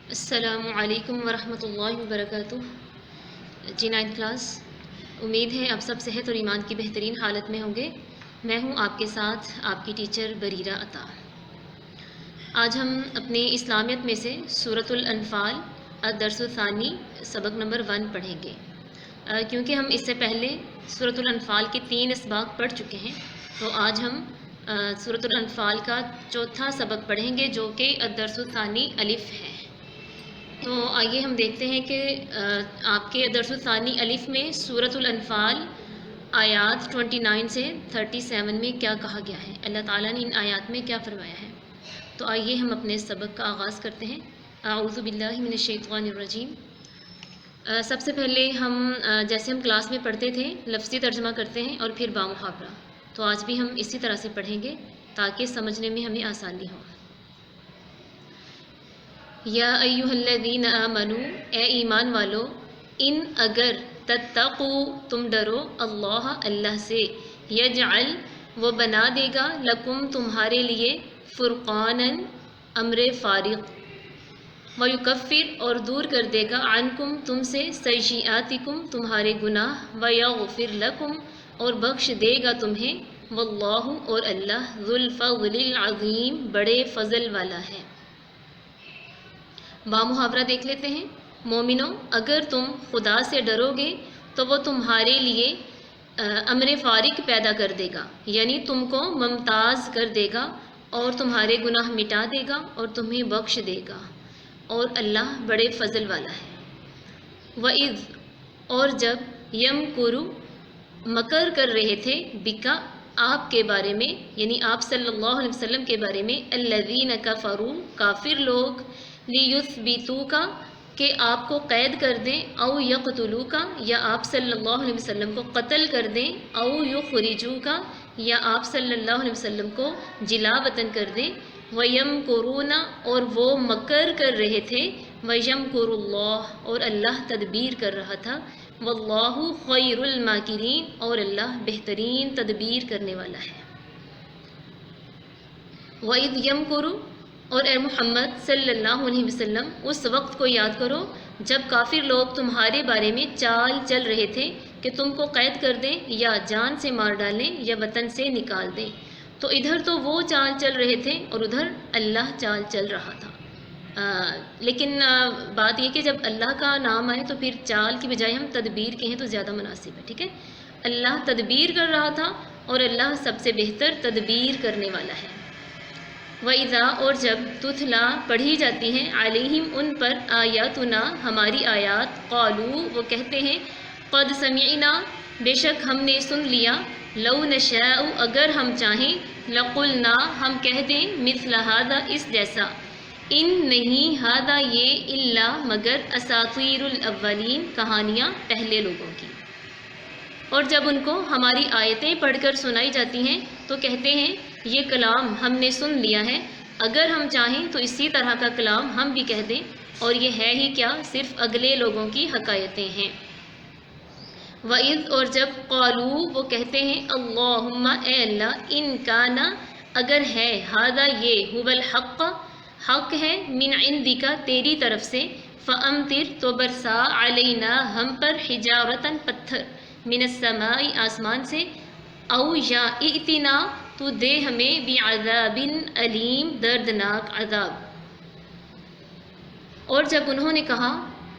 السلام علیکم ورحمۃ اللہ وبرکاتہ۔ جی 9 کلاس، امید ہے آپ سب صحت اور ایمان کی بہترین حالت میں ہوں گے۔ میں ہوں آپ کے ساتھ آپ کی ٹیچر بریرہ عطا۔ آج ہم اپنے اسلامیت میں سے سورۃ الانفال الدرس الثانی سبق نمبر 1 پڑھیں گے، کیونکہ ہم اس سے پہلے سورۃ الانفال کے 3 اسباق پڑھ چکے ہیں، تو آج ہم سورۃ الانفال کا چوتھا سبق پڑھیں گے جو کہ الدرس الثانی الف ہے۔ تو آئیے ہم دیکھتے ہیں کہ آپ کے درس الثانی الف میں سورۃ الانفال آیات 29 سے 37 میں کیا کہا گیا ہے، اللہ تعالیٰ نے ان آیات میں کیا فرمایا ہے۔ تو آئیے ہم اپنے سبق کا آغاز کرتے ہیں۔ اعوذ باللہ من الشیطان الرجیم۔ سب سے پہلے ہم جیسے ہم کلاس میں پڑھتے تھے لفظی ترجمہ کرتے ہیں اور پھر بامحاورہ، تو آج بھی ہم اسی طرح سے پڑھیں گے تاکہ سمجھنے میں ہمیں آسانی ہو۔ یا ایہا الذین آمنو، اے ایمان والو، ان اگر تتقو تم ڈرو، اللہ سے، یجعل وہ بنا دے گا، لکم تمہارے لیے، فرقانا امر فارغ، ویکفر اور دور کر دے گا، عنکم تم سے، سیئاتکم تمہارے گناہ، ویغفر لکم اور بخش دے گا تمہیں، واللہ اور اللہ، ذو الفضل العظیم بڑے فضل والا ہے۔ بامحاورہ دیکھ لیتے ہیں۔ مومنوں، اگر تم خدا سے ڈرو گے تو وہ تمہارے لیے امر فارغ پیدا کر دے گا، یعنی تم کو ممتاز کر دے گا اور تمہارے گناہ مٹا دے گا اور تمہیں بخش دے گا، اور اللہ بڑے فضل والا ہے۔ وَإِذْ اور جب یمکرو مکر کر رہے تھے، بکا آپ کے بارے میں، یعنی آپ صلی اللہ علیہ وسلم کے بارے میں، الذین کفروا کافر لوگ، لیثبتوک کہ آپ کو قید کر دیں، او یقتلوک یا آپ صلی اللہ علیہ وسلم کو قتل کر دیں، او یخرجوک یا آپ صلی اللہ علیہ وسلم کو جلا وطن کر دیں، ویمکرون اور وہ مکر کر رہے تھے، ویمکر اللہ اور اللہ تدبیر کر رہا تھا، واللہ خیر الماکرین اور اللہ بہترین تدبیر کرنے والا ہے۔ وَإِذْ يَمْكُرُ اور اے محمد صلی اللہ علیہ وسلم اس وقت کو یاد کرو جب کافر لوگ تمہارے بارے میں چال چل رہے تھے کہ تم کو قید کر دیں یا جان سے مار ڈالیں یا وطن سے نکال دیں۔ تو ادھر تو وہ چال چل رہے تھے اور ادھر اللہ چال چل رہا تھا، لیکن بات یہ کہ جب اللہ کا نام آئے تو پھر چال کی بجائے ہم تدبیر کہیں تو زیادہ مناسب ہے، ٹھیک ہے۔ اللہ تدبیر کر رہا تھا اور اللہ سب سے بہتر تدبیر کرنے والا ہے۔ وَإِذَا اور جب تُتْلَا پڑھی جاتی ہیں، علیہم ان پر، آیاتنا ہماری آیات، قالوا وہ کہتے ہیں، قد سمعنا بے شک ہم نے سن لیا، لو نشاء اگر ہم چاہیں، لقلنا ہم کہہ دیں، مثل ھذا اس جیسا، ان نہیں، ھذا یہ، الا مگر، اساطیر الاولین کہانیاں پہلے لوگوں کی۔ اور جب ان کو ہماری آیتیں پڑھ کر سنائی جاتی ہیں تو کہتے ہیں یہ کلام ہم نے سن لیا ہے، اگر ہم چاہیں تو اسی طرح کا کلام ہم بھی کہہ دیں، اور یہ ہے ہی کیا، صرف اگلے لوگوں کی حکایتیں ہیں۔ وَإِذْ اور جب قالوا وہ کہتے ہیں، اللہم اے اللہ، ان کانا اگر ہے، ھذا یہ، ھو الحق حق ہے، من عندک تیری طرف سے، فامطر تو برسا، علینا ہم پر، حجارتاً پتھر، من السماء آسمان سے، او یا ائتنا تو دے ہمیں، بعذاب علیم دردناک عذاب۔ اور جب انہوں نے کہا،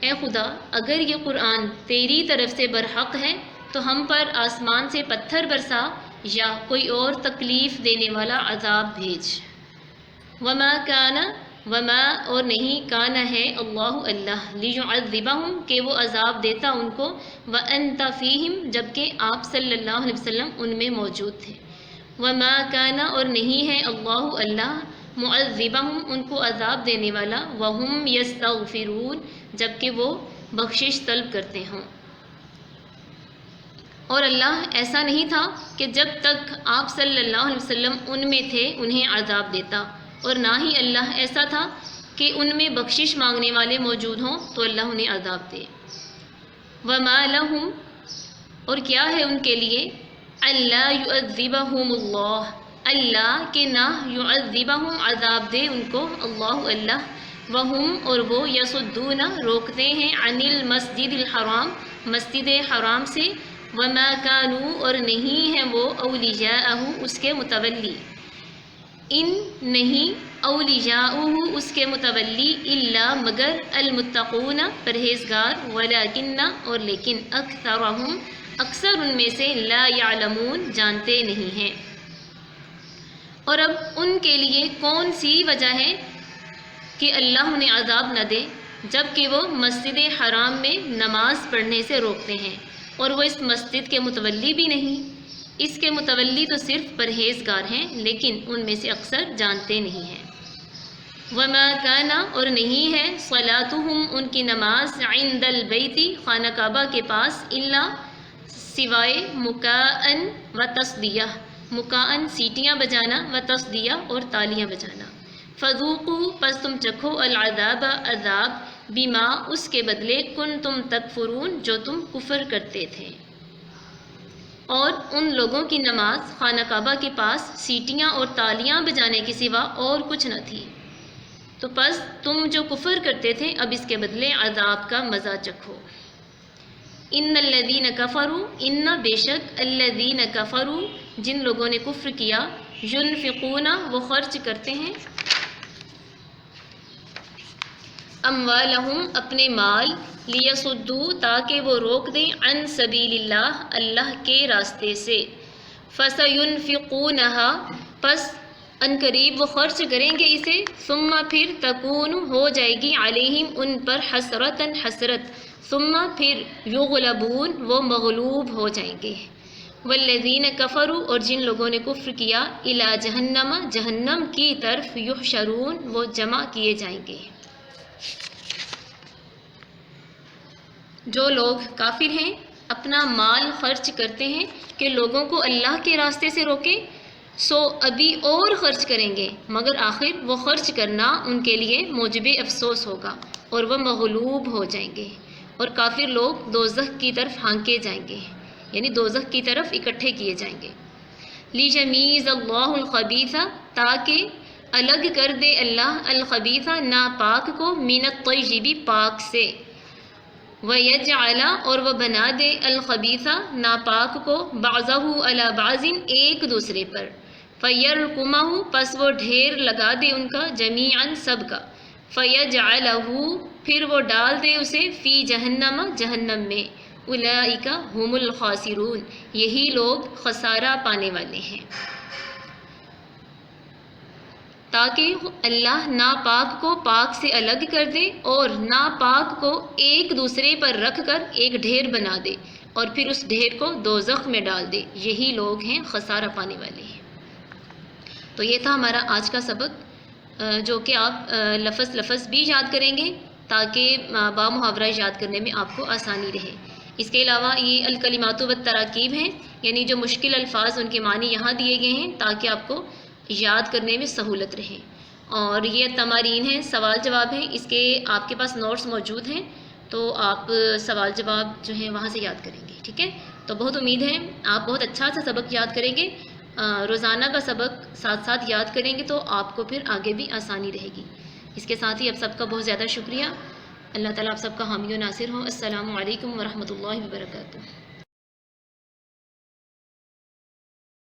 اے خدا اگر یہ قرآن تیری طرف سے برحق ہے تو ہم پر آسمان سے پتھر برسا یا کوئی اور تکلیف دینے والا عذاب بھیج۔ وما کان وما اور نہیں، کانا ہے، اللہ لیعذبہم کہ وہ عذاب دیتا ان کو، وانت فیہم جبکہ آپ صلی اللہ علیہ وسلم ان میں موجود تھے، وما کان اور نہیں ہے، اللہ معذبہم ان کو عذاب دینے والا، وہم یستغفرون جبکہ وہ بخشش طلب کرتے ہوں۔ اور اللہ ایسا نہیں تھا کہ جب تک آپ صلی اللہ علیہ وسلم ان میں تھے انہیں عذاب دیتا، اور نہ ہی اللہ ایسا تھا کہ ان میں بخشش مانگنے والے موجود ہوں تو اللہ انہیں عذاب دے۔ وما لہم اور کیا ہے ان کے لیے، اللہ یعذبہم اللہ کہ نہ یعذبہم عذاب دے ان کو، اللہ وہم اور وہ یصدون روکتے ہیں عن المسجد الحرام مسجد حرام سے وما کانوا اور نہیں ہیں وہ اولیاءہ اس کے متولی ان نہیں اولیاءہ اس کے متولی الا مگر المتقون پرہیزگار ولکن اور لیکن اکثرہم اکثر ان میں سے لا یعلمون جانتے نہیں ہیں۔ اور اب ان کے لیے کون سی وجہ ہے کہ اللہ انہیں عذاب نہ دے جب کہ وہ مسجد حرام میں نماز پڑھنے سے روکتے ہیں اور وہ اس مسجد کے متولی بھی نہیں۔ اس کے متولی تو صرف پرہیزگار ہیں لیکن ان میں سے اکثر جانتے نہیں ہیں۔ وما کان اور نہیں ہے صلاتہم ان کی نماز عند البیت خانہ کعبہ کے پاس الا سوائے مکاءن و تصدیہ مکاءن سیٹیاں بجانا و تصدیہ اور تالیاں بجانا۔ فذوقوا پس تم چکھو العذاب عذاب بما اس کے بدلے کنتم تکفرون جو تم کفر کرتے تھے۔ اور ان لوگوں کی نماز خانہ کعبہ کے پاس سیٹیاں اور تالیاں بجانے کے سوا اور کچھ نہ تھی، تو پس تم جو کفر کرتے تھے اب اس کے بدلے عذاب کا مزہ چکھو۔ ان الذین کفروا ان بے شک الذین کفروا جن لوگوں نے کفر کیا ینفقون وہ خرچ کرتے ہیں اموالہم اپنے مال لیصدوا تاکہ وہ روک دیں عن سبیل اللہ اللہ کے راستے سے فسینفقونہا پس ان قریب وہ خرچ کریں گے اسے ثم پھر تکون ہو جائے گی علیہم ان پر حسرتاً حسرت ثم پھر یغلبون وہ مغلوب ہو جائیں گے۔ والذین کفروا اور جن لوگوں نے کفر کیا الی جہنم جہنم کی طرف یحشرون وہ جمع کیے جائیں گے۔ جو لوگ کافر ہیں اپنا مال خرچ کرتے ہیں کہ لوگوں کو اللہ کے راستے سے روکیں سو ابھی اور خرچ کریں گے مگر آخر وہ خرچ کرنا ان کے لیے موجب افسوس ہوگا اور وہ مغلوب ہو جائیں گے اور کافر لوگ دوزخ کی طرف ہانکے جائیں گے یعنی دوزخ کی طرف اکٹھے کیے جائیں گے۔ لیجمیز اللہ الخبیث تاکہ الگ کر دے اللہ الخبیث ناپاک کو من الطیب پاک سے ویجعل اور وہ بنا دے الخبیث ناپاک کو بعضہ علی بعض ایک دوسرے پر فیرکمہ پس وہ ڈھیر لگا دے ان کا جمیعاً سب کا فیجعلہ پھر وہ ڈال دے اسے فی جہنم جہنم میں اولئک هم الخاسرون یہی لوگ خسارہ پانے والے ہیں۔ تاکہ اللہ ناپاک کو پاک سے الگ کر دے اور ناپاک کو ایک دوسرے پر رکھ کر ایک ڈھیر بنا دے اور پھر اس ڈھیر کو دوزخ میں ڈال دے یہی لوگ ہیں خسارہ پانے والے ہیں۔ تو یہ تھا ہمارا آج کا سبق جو کہ آپ لفظ لفظ بھی یاد کریں گے تاکہ با محاورہ یاد کرنے میں آپ کو آسانی رہے۔ اس کے علاوہ یہ الکلمات والتراکیب ہیں یعنی جو مشکل الفاظ ان کے معنی یہاں دیے گئے ہیں تاکہ آپ کو یاد کرنے میں سہولت رہے۔ اور یہ تمارین ہیں سوال جواب ہیں اس کے آپ کے پاس نوٹس موجود ہیں تو آپ سوال جواب جو ہیں وہاں سے یاد کریں گے، ٹھیک ہے؟ تو بہت امید ہے آپ بہت اچھا سا سبق یاد کریں گے، روزانہ کا سبق ساتھ ساتھ یاد کریں گے تو آپ کو پھر آگے بھی آسانی رہے گی۔ اس کے ساتھ ہی اب سب کا بہت زیادہ شکریہ۔ اللہ تعالیٰ آپ سب کا حامی و ناصر ہوں۔ السلام علیکم ورحمۃ اللہ وبرکاتہ۔